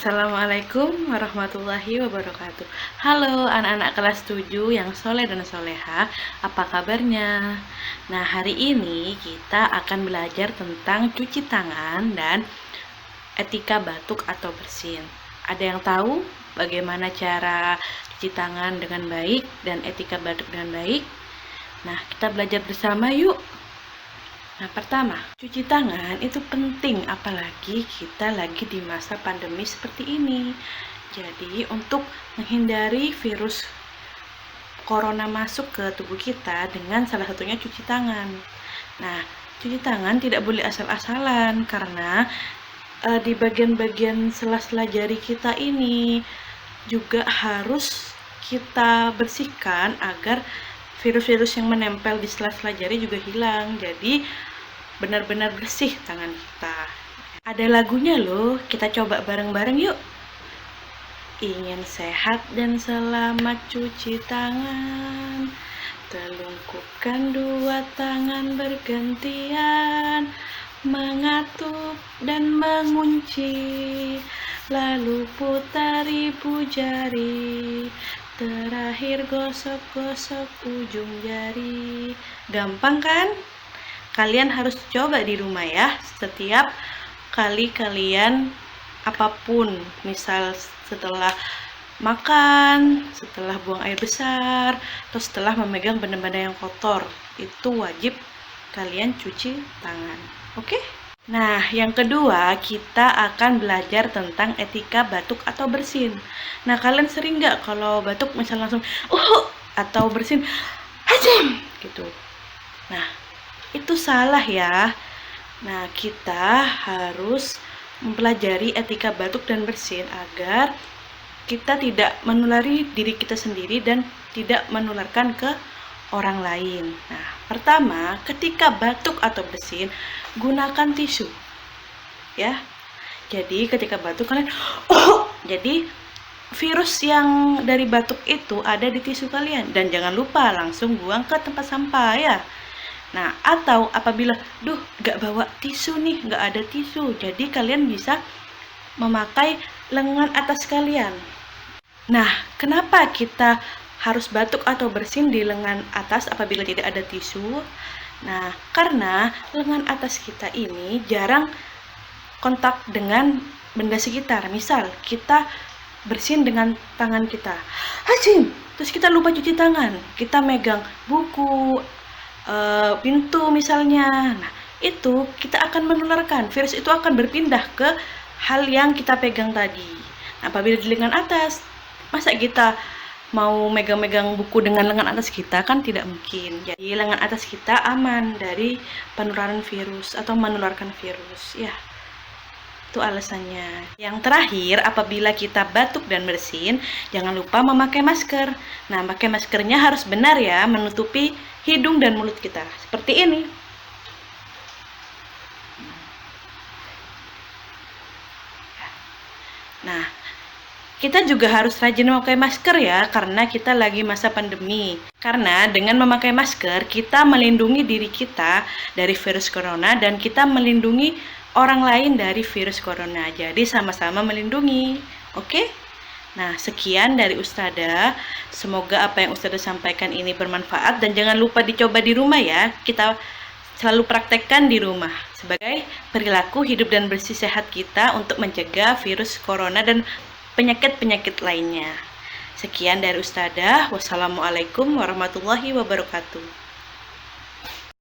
Assalamualaikum warahmatullahi wabarakatuh. Halo anak-anak kelas 7 yang soleh dan soleha, apa kabarnya? Nah, hari ini kita akan belajar tentang cuci tangan dan etika batuk atau bersin. Ada yang tahu bagaimana cara cuci tangan dengan baik dan etika batuk dengan baik? Nah, kita belajar bersama yuk. Nah, pertama, cuci tangan itu penting apalagi kita lagi di masa pandemi seperti ini. Jadi, untuk menghindari virus corona masuk ke tubuh kita dengan salah satunya cuci tangan. Nah, cuci tangan tidak boleh asal-asalan karena di bagian-bagian sela-sela jari kita ini juga harus kita bersihkan agar virus-virus yang menempel di sela-sela jari juga hilang. Jadi benar-benar bersih tangan kita. Ada lagunya loh, kita coba bareng-bareng yuk. Ingin sehat dan selamat cuci tangan, telungkupkan dua tangan bergantian, mengatup dan mengunci, lalu putar ibu jari, terakhir gosok-gosok ujung jari. Gampang kan? Kalian harus coba di rumah ya. Setiap kali kalian apapun, misal setelah makan, setelah buang air besar, atau setelah memegang benda-benda yang kotor, itu wajib kalian cuci tangan. Oke? Nah, yang kedua, kita akan belajar tentang etika batuk atau bersin. Nah, kalian sering nggak kalau batuk misal langsung atau bersin hajim gitu. Nah, itu salah ya. Nah, kita harus mempelajari etika batuk dan bersin agar kita tidak menulari diri kita sendiri dan tidak menularkan ke orang lain. Nah, pertama, ketika batuk atau bersin, gunakan tisu. Ya. Jadi, ketika batuk kalian jadi virus yang dari batuk itu ada di tisu kalian dan jangan lupa langsung buang ke tempat sampah ya. Nah, atau apabila gak bawa tisu nih, gak ada tisu, jadi kalian bisa memakai lengan atas kalian. Nah, kenapa kita harus batuk atau bersin di lengan atas apabila tidak ada tisu? Nah, karena lengan atas kita ini jarang kontak dengan benda sekitar. Misal, kita bersin dengan tangan kita, terus kita lupa cuci tangan, kita megang buku, pintu misalnya. Nah, itu kita akan menularkan. Virus itu akan berpindah ke hal yang kita pegang tadi. Nah, apabila di lengan atas, masa kita mau megang-megang buku dengan lengan atas kita kan tidak mungkin. Jadi lengan atas kita aman dari penularan virus atau menularkan virus. Ya, itu alasannya. Yang terakhir, apabila kita batuk dan bersin, jangan lupa memakai masker. Nah, pakai maskernya harus benar ya, menutupi hidung dan mulut kita. Seperti ini. Nah, kita juga harus rajin memakai masker ya, karena kita lagi masa pandemi. Karena dengan memakai masker, kita melindungi diri kita dari virus corona dan kita melindungi orang lain dari virus corona. Jadi sama-sama melindungi. Oke? Nah, sekian dari Ustadzah. Semoga apa yang Ustadzah sampaikan ini bermanfaat dan jangan lupa dicoba di rumah ya. Kita selalu praktekkan di rumah sebagai perilaku hidup dan bersih sehat kita untuk mencegah virus corona dan penyakit-penyakit lainnya. Sekian dari Ustadzah. Wassalamualaikum warahmatullahi wabarakatuh.